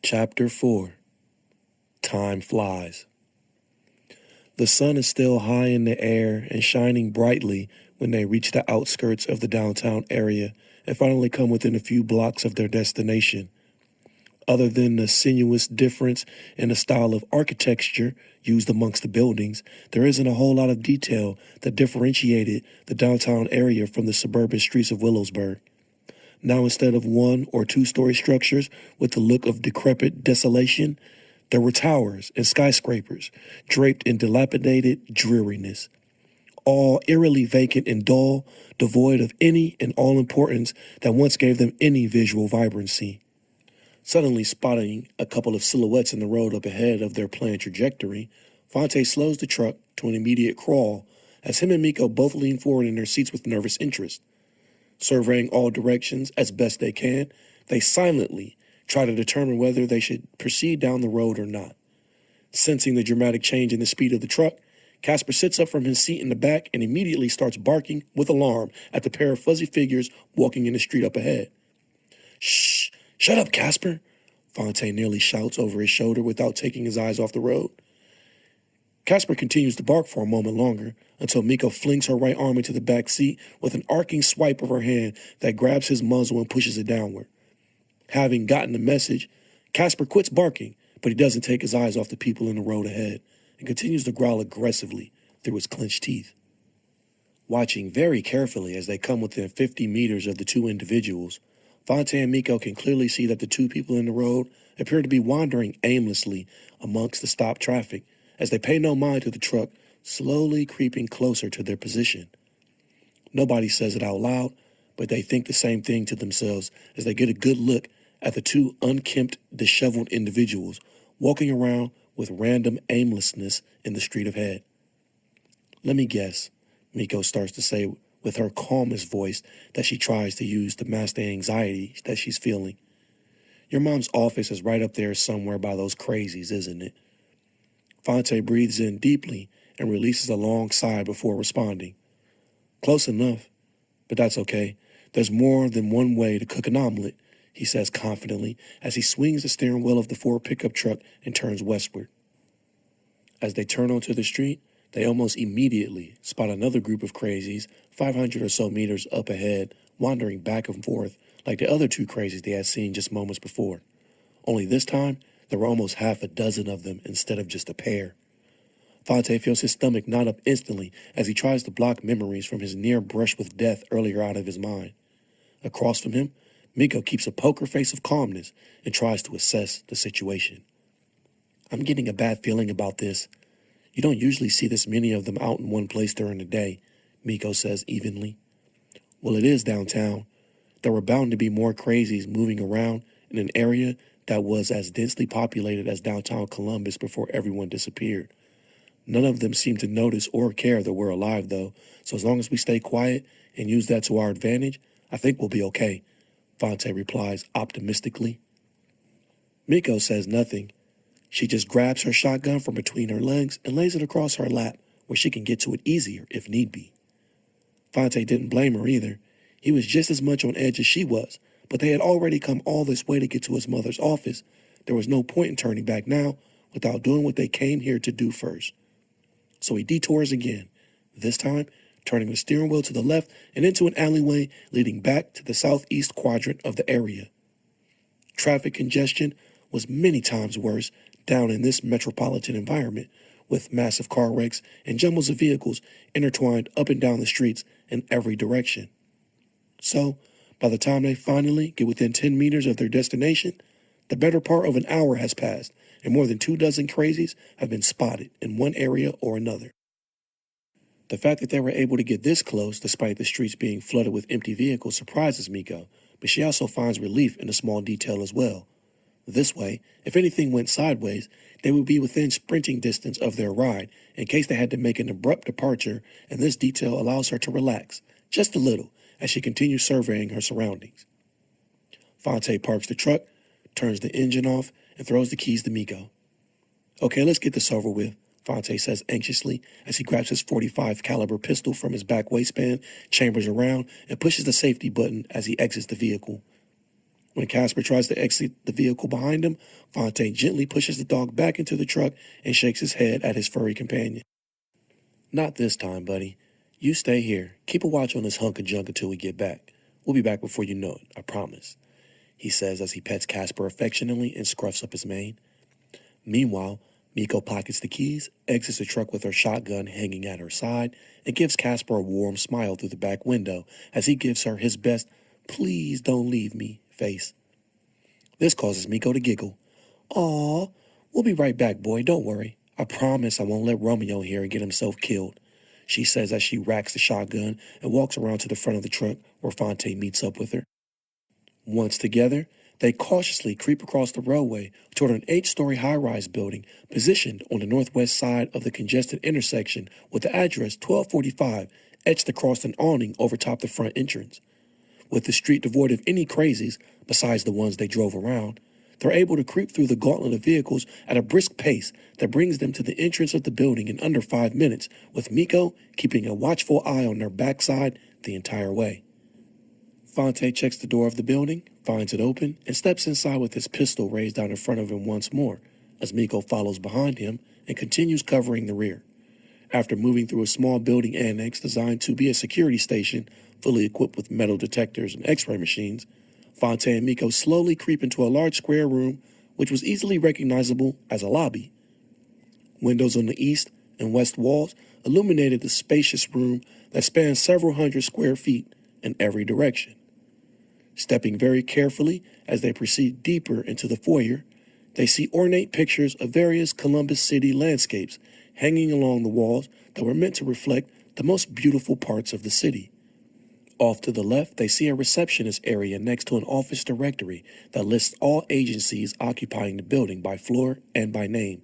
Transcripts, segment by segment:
Chapter 4. Time Flies. The sun is still high in the air and shining brightly when they reach the outskirts of the downtown area and finally come within a few blocks of their destination. Other than the sinuous difference in the style of architecture used amongst the buildings, there isn't a whole lot of detail that differentiated the downtown area from the suburban streets of Willowsburg. Now, instead of one or two-story structures with the look of decrepit desolation, there were towers and skyscrapers draped in dilapidated dreariness, all eerily vacant and dull, devoid of any and all importance that once gave them any visual vibrancy. Suddenly spotting a couple of silhouettes in the road up ahead of their planned trajectory, Phonte slows the truck to an immediate crawl as him and Miko both lean forward in their seats with nervous interest. Surveying all directions as best they can, they silently try to determine whether they should proceed down the road or not. Sensing the dramatic change in the speed of the truck, Casper sits up from his seat in the back and immediately starts barking with alarm at the pair of fuzzy figures walking in the street up ahead. "Shh! Shut up, Casper!" Phonte nearly shouts over his shoulder without taking his eyes off the road. Casper continues to bark for a moment longer until Miko flings her right arm into the back seat with an arcing swipe of her hand that grabs his muzzle and pushes it downward. Having gotten the message, Casper quits barking, but he doesn't take his eyes off the people in the road ahead and continues to growl aggressively through his clenched teeth. Watching very carefully as they come within 50 meters of the two individuals, Phonte and Miko can clearly see that the two people in the road appear to be wandering aimlessly amongst the stopped traffic as they pay no mind to the truck slowly creeping closer to their position. Nobody says it out loud, but they think the same thing to themselves as they get a good look at the two unkempt, disheveled individuals walking around with random aimlessness in the street ahead. "Let me guess," Miko starts to say with her calmest voice that she tries to use to mask the anxiety that she's feeling. "Your mom's office is right up there somewhere by those crazies, isn't it?" Phonte breathes in deeply and releases a long sigh before responding. "Close enough, but that's okay. There's more than one way to cook an omelet," he says confidently as he swings the steering wheel of the Ford pickup truck and turns westward. As they turn onto the street, they almost immediately spot another group of crazies 500 or so meters up ahead, wandering back and forth like the other two crazies they had seen just moments before. Only this time, there were almost half a dozen of them instead of just a pair. Phonte feels his stomach knot up instantly as he tries to block memories from his near brush with death earlier out of his mind. Across from him, Miko keeps a poker face of calmness and tries to assess the situation. "I'm getting a bad feeling about this. You don't usually see this many of them out in one place during the day," Miko says evenly. "Well, it is downtown. There were bound to be more crazies moving around in an area that was as densely populated as downtown Columbus before everyone disappeared. None of them seem to notice or care that we're alive, though, so as long as we stay quiet and use that to our advantage, I think we'll be okay," Phonte replies optimistically. Miko says nothing. She just grabs her shotgun from between her legs and lays it across her lap where she can get to it easier if need be. Phonte didn't blame her either. He was just as much on edge as she was, but they had already come all this way to get to his mother's office. There was no point in turning back now without doing what they came here to do first. So he detours again, this time turning the steering wheel to the left and into an alleyway leading back to the southeast quadrant of the area. Traffic congestion was many times worse down in this metropolitan environment, with massive car wrecks and jumbles of vehicles intertwined up and down the streets in every direction. So, by the time they finally get within 10 meters of their destination, the better part of an hour has passed, and more than 24 crazies have been spotted in one area or another. The fact that they were able to get this close despite the streets being flooded with empty vehicles surprises Miko, but she also finds relief in a small detail as well. This way, if anything went sideways, they would be within sprinting distance of their ride in case they had to make an abrupt departure, and this detail allows her to relax, just a little, as she continues surveying her surroundings. Phonte parks the truck, turns the engine off, and throws the keys to Miko. "Okay, let's get this over with," Phonte says anxiously as he grabs his .45 caliber pistol from his back waistband, chambers around, and pushes the safety button as he exits the vehicle. When Casper tries to exit the vehicle behind him, Phonte gently pushes the dog back into the truck and shakes his head at his furry companion. Not this time, buddy. You stay here. Keep a watch on this hunk of junk until we get back. We'll be back before you know it, I promise, he says as he pets Casper affectionately and scruffs up his mane. Meanwhile, Miko pockets the keys, exits the truck with her shotgun hanging at her side, and gives Casper a warm smile through the back window as he gives her his best "please don't leave me" face. This causes Miko to giggle. "Aw, we'll be right back, boy, don't worry. I promise I won't let Romeo hear and get himself killed," she says as she racks the shotgun and walks around to the front of the truck where Phonte meets up with her. Once together, they cautiously creep across the roadway toward an 8-story high-rise building positioned on the northwest side of the congested intersection with the address 1245 etched across an awning over top the front entrance. With the street devoid of any crazies besides the ones they drove around, they're able to creep through the gauntlet of vehicles at a brisk pace that brings them to the entrance of the building in under 5 minutes, with Miko keeping a watchful eye on their backside the entire way. Phonte checks the door of the building, finds it open, and steps inside with his pistol raised out in front of him once more, as Miko follows behind him and continues covering the rear. After moving through a small building annex designed to be a security station, fully equipped with metal detectors and x-ray machines, Phonte and Miko slowly creep into a large square room which was easily recognizable as a lobby. Windows on the east and west walls illuminated the spacious room that spanned several hundred square feet in every direction. Stepping very carefully as they proceed deeper into the foyer, they see ornate pictures of various Columbus City landscapes hanging along the walls that were meant to reflect the most beautiful parts of the city. Off to the left, they see a receptionist area next to an office directory that lists all agencies occupying the building by floor and by name.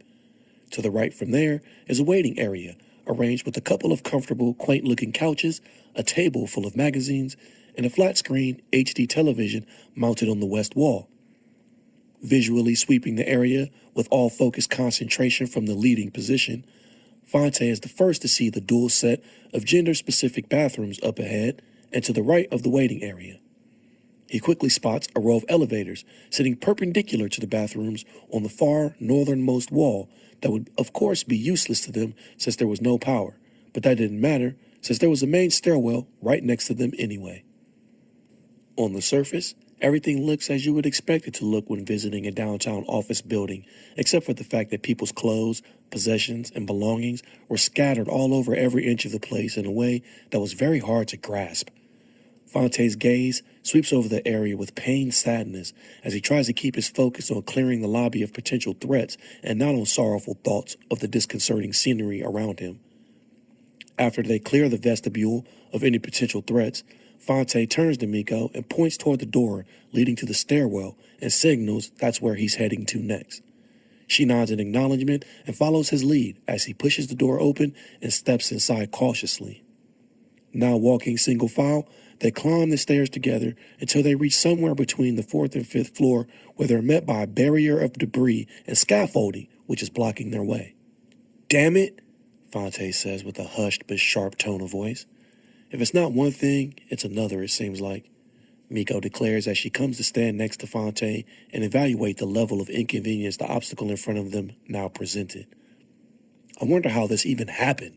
To the right from there is a waiting area, arranged with a couple of comfortable, quaint-looking couches, a table full of magazines, and a flat-screen HD television mounted on the west wall. Visually sweeping the area with all focused concentration from the leading position, Phonte is the first to see the dual set of gender-specific bathrooms up ahead and to the right of the waiting area. He quickly spots a row of elevators sitting perpendicular to the bathrooms on the far northernmost wall that would of course be useless to them since there was no power, but that didn't matter since there was a main stairwell right next to them anyway. On the surface, everything looks as you would expect it to look when visiting a downtown office building, except for the fact that people's clothes, possessions, and belongings were scattered all over every inch of the place in a way that was very hard to grasp. Phonte's gaze sweeps over the area with pained sadness as he tries to keep his focus on clearing the lobby of potential threats and not on sorrowful thoughts of the disconcerting scenery around him. After they clear the vestibule of any potential threats, Phonte turns to Miko and points toward the door leading to the stairwell and signals that's where he's heading to next. She nods in acknowledgement and follows his lead as he pushes the door open and steps inside cautiously. Now walking single file, they climb the stairs together until they reach somewhere between the 4th and 5th floor, where they're met by a barrier of debris and scaffolding which is blocking their way. "Damn it," Phonte says with a hushed but sharp tone of voice. "If it's not one thing, it's another, it seems like," Miko declares as she comes to stand next to Phonte and evaluate the level of inconvenience the obstacle in front of them now presented. "I wonder how this even happened,"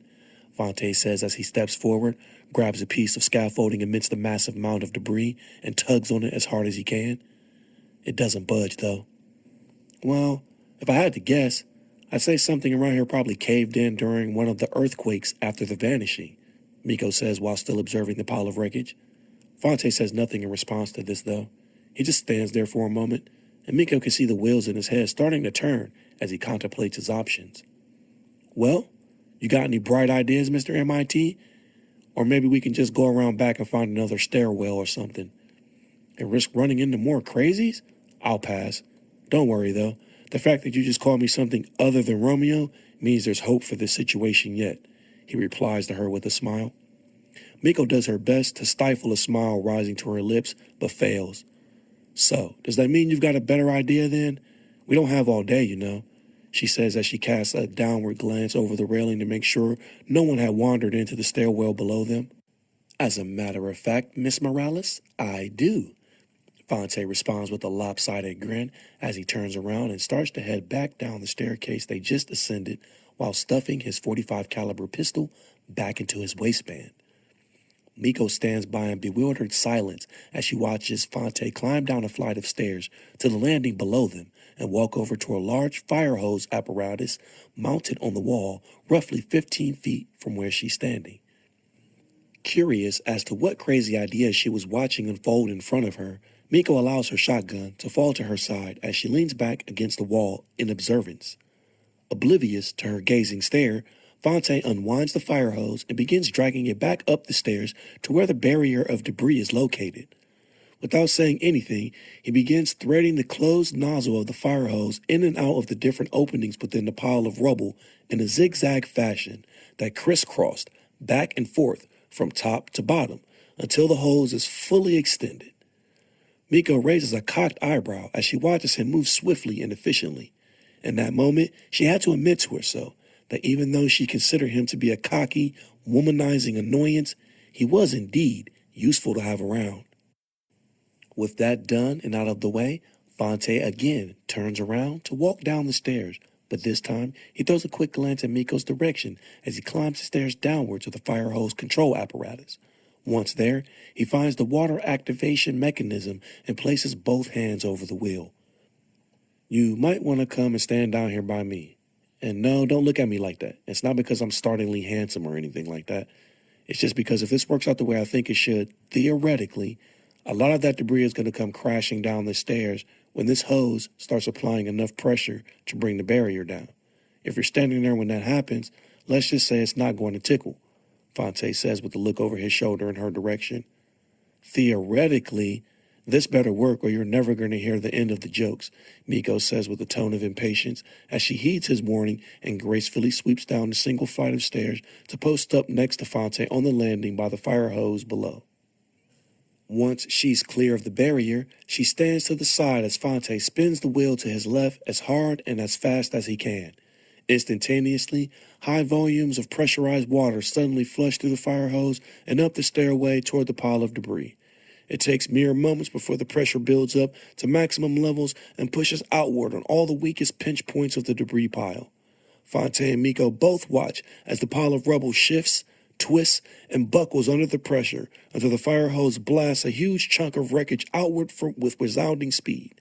Phonte says as he steps forward, grabs a piece of scaffolding amidst the massive mound of debris, and tugs on it as hard as he can. It doesn't budge, though. "Well, if I had to guess, I'd say something around here probably caved in during one of the earthquakes after the Vanishing," Miko says while still observing the pile of wreckage. Phonte says nothing in response to this, though. He just stands there for a moment, and Miko can see the wheels in his head starting to turn as he contemplates his options. "Well, you got any bright ideas, Mr. MIT? Or maybe we can just go around back and find another stairwell or something. And risk running into more crazies? I'll pass. Don't worry, though. The fact that you just called me something other than Romeo means there's hope for this situation yet," he replies to her with a smile. Miko does her best to stifle a smile rising to her lips, but fails. "So, does that mean you've got a better idea then? We don't have all day, you know," she says as she casts a downward glance over the railing to make sure no one had wandered into the stairwell below them. "As a matter of fact, Miss Morales, I do," Phonte responds with a lopsided grin as he turns around and starts to head back down the staircase they just ascended while stuffing his .45 caliber pistol back into his waistband. Miko stands by in bewildered silence as she watches Phonte climb down a flight of stairs to the landing below them and walk over to a large firehose apparatus mounted on the wall roughly 15 feet from where she's standing. Curious as to what crazy idea she was watching unfold in front of her, Miko allows her shotgun to fall to her side as she leans back against the wall in observance. Oblivious to her gazing stare, Phonte unwinds the fire hose and begins dragging it back up the stairs to where the barrier of debris is located. Without saying anything, he begins threading the closed nozzle of the fire hose in and out of the different openings within the pile of rubble in a zigzag fashion that crisscrossed back and forth from top to bottom until the hose is fully extended. Miko raises a cocked eyebrow as she watches him move swiftly and efficiently. In that moment, she had to admit to herself that even though she considered him to be a cocky, womanizing annoyance, he was indeed useful to have around. With that done and out of the way, Phonte again turns around to walk down the stairs, but this time he throws a quick glance in Miko's direction as he climbs the stairs downward to the fire hose control apparatus. Once there, he finds the water activation mechanism and places both hands over the wheel. You might want to come and stand down here by me. And no, don't look at me like that. It's not because I'm startlingly handsome or anything like that. It's just because if this works out the way I think it should, theoretically, a lot of that debris is going to come crashing down the stairs when this hose starts applying enough pressure to bring the barrier down. If you're standing there when that happens, let's just say it's not going to tickle, Phonte says with a look over his shoulder in her direction. Theoretically, this better work or you're never going to hear the end of the jokes, Miko says with a tone of impatience as she heeds his warning and gracefully sweeps down the single flight of stairs to post up next to Phonte on the landing by the fire hose below. Once she's clear of the barrier, she stands to the side as Phonte spins the wheel to his left as hard and as fast as he can. Instantaneously, high volumes of pressurized water suddenly flush through the fire hose and up the stairway toward the pile of debris. It takes mere moments before the pressure builds up to maximum levels and pushes outward on all the weakest pinch points of the debris pile. Phonte and Miko both watch as the pile of rubble shifts, twists, and buckles under the pressure until the fire hose blasts a huge chunk of wreckage outward with resounding speed.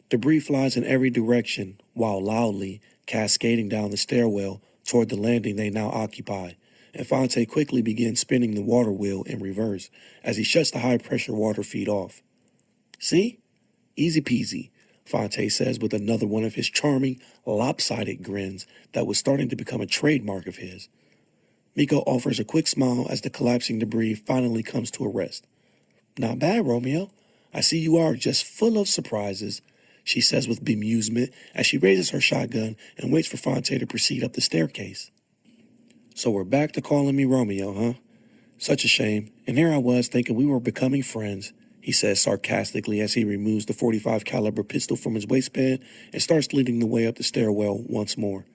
Debris flies in every direction while loudly cascading down the stairwell toward the landing they now occupy, and Phonte quickly begins spinning the water wheel in reverse as he shuts the high-pressure water feed off. See? Easy peasy, Phonte says with another one of his charming, lopsided grins that was starting to become a trademark of his. Miko offers a quick smile as the collapsing debris finally comes to a rest. Not bad, Romeo. I see you are just full of surprises, she says with bemusement as she raises her shotgun and waits for Phonte to proceed up the staircase. So we're back to calling me Romeo, huh? Such a shame, and here I was thinking we were becoming friends, he says sarcastically as he removes the .45 caliber pistol from his waistband and starts leading the way up the stairwell once more.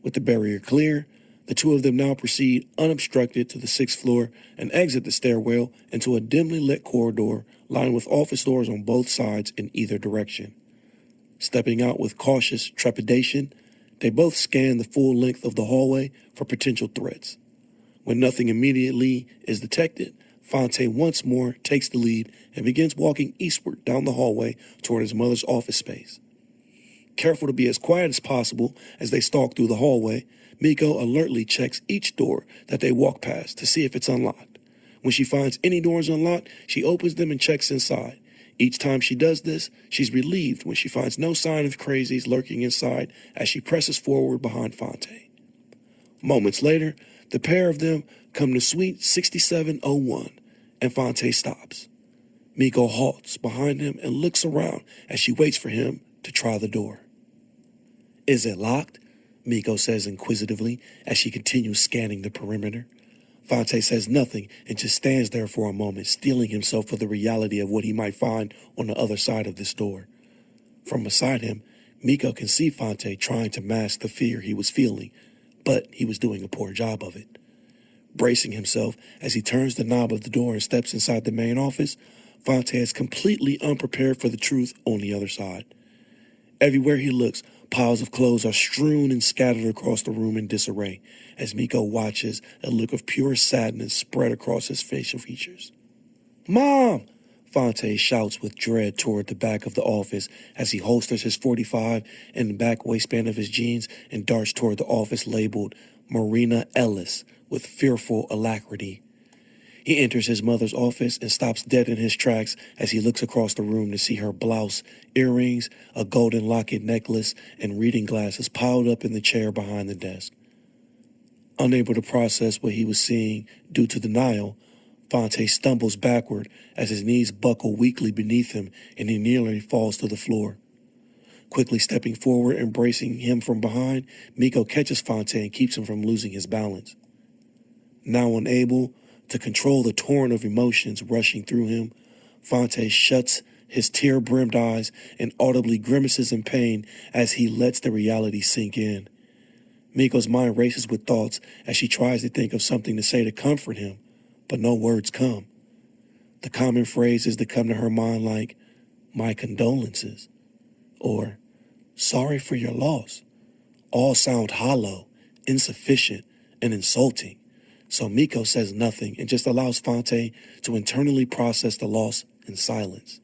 With the barrier clear, the two of them now proceed unobstructed to the 6th floor and exit the stairwell into a dimly lit corridor lined with office doors on both sides in either direction. Stepping out with cautious trepidation, they both scan the full length of the hallway for potential threats. When nothing immediately is detected, Phonte once more takes the lead and begins walking eastward down the hallway toward his mother's office space. Careful to be as quiet as possible as they stalk through the hallway, Miko alertly checks each door that they walk past to see if it's unlocked. When she finds any doors unlocked, she opens them and checks inside. Each time she does this, she's relieved when she finds no sign of crazies lurking inside as she presses forward behind Phonte. Moments later, the pair of them come to Suite 6701, and Phonte stops. Miko halts behind him and looks around as she waits for him to try the door. Is it locked? Miko says inquisitively as she continues scanning the perimeter. Phonte says nothing and just stands there for a moment, steeling himself for the reality of what he might find on the other side of this door. From beside him, Miko can see Phonte trying to mask the fear he was feeling, but he was doing a poor job of it. Bracing himself as he turns the knob of the door and steps inside the main office, Phonte is completely unprepared for the truth on the other side. Everywhere he looks, piles of clothes are strewn and scattered across the room in disarray as Miko watches, a look of pure sadness spread across his facial features. "Mom!" Phonte shouts with dread toward the back of the office as he holsters his .45 in the back waistband of his jeans and darts toward the office labeled Marina Ellis with fearful alacrity. He enters his mother's office and stops dead in his tracks as he looks across the room to see her blouse, earrings, a golden locket necklace, and reading glasses piled up in the chair behind the desk. Unable to process what he was seeing due to denial, Phonte stumbles backward as his knees buckle weakly beneath him and he nearly falls to the floor. Quickly stepping forward and bracing him from behind, Miko catches Phonte and keeps him from losing his balance. Now unable to control the torrent of emotions rushing through him, Phonte shuts his tear-brimmed eyes and audibly grimaces in pain as he lets the reality sink in. Miko's mind races with thoughts as she tries to think of something to say to comfort him, but no words come. The common phrases that come to her mind like, "my condolences," or "sorry for your loss," all sound hollow, insufficient, and insulting. So Miko says nothing and just allows Phonte to internally process the loss in silence.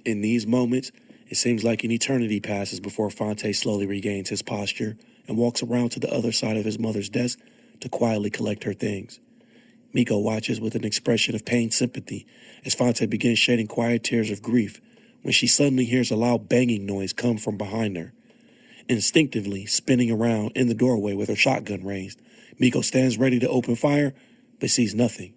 In these moments, it seems like an eternity passes before Phonte slowly regains his posture and walks around to the other side of his mother's desk to quietly collect her things. Miko watches with an expression of pained sympathy as Phonte begins shedding quiet tears of grief when she suddenly hears a loud banging noise come from behind her. Instinctively spinning around in the doorway with her shotgun raised, Miko stands ready to open fire, but sees nothing.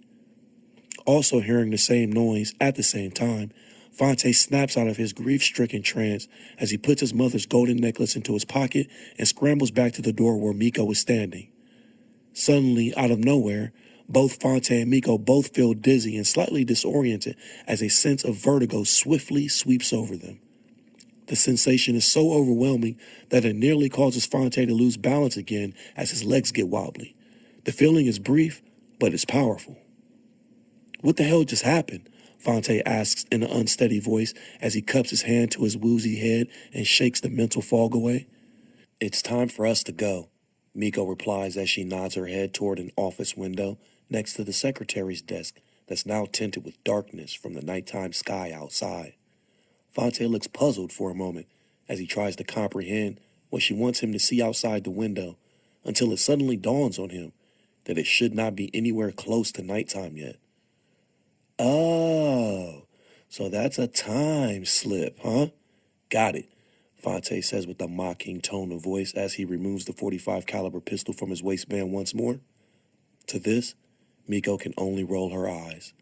Also hearing the same noise at the same time, Phonte snaps out of his grief-stricken trance as he puts his mother's golden necklace into his pocket and scrambles back to the door where Miko was standing. Suddenly, out of nowhere, both Phonte and Miko both feel dizzy and slightly disoriented as a sense of vertigo swiftly sweeps over them. The sensation is so overwhelming that it nearly causes Phonte to lose balance again as his legs get wobbly. The feeling is brief, but it's powerful. "What the hell just happened?" Phonte asks in an unsteady voice as he cups his hand to his woozy head and shakes the mental fog away. "It's time for us to go," Miko replies as she nods her head toward an office window next to the secretary's desk that's now tinted with darkness from the nighttime sky outside. Phonte looks puzzled for a moment as he tries to comprehend what she wants him to see outside the window until it suddenly dawns on him that it should not be anywhere close to nighttime yet. "Oh, so that's a time slip, huh? Got it," Phonte says with a mocking tone of voice as he removes the .45 caliber pistol from his waistband once more. To this, Miko can only roll her eyes.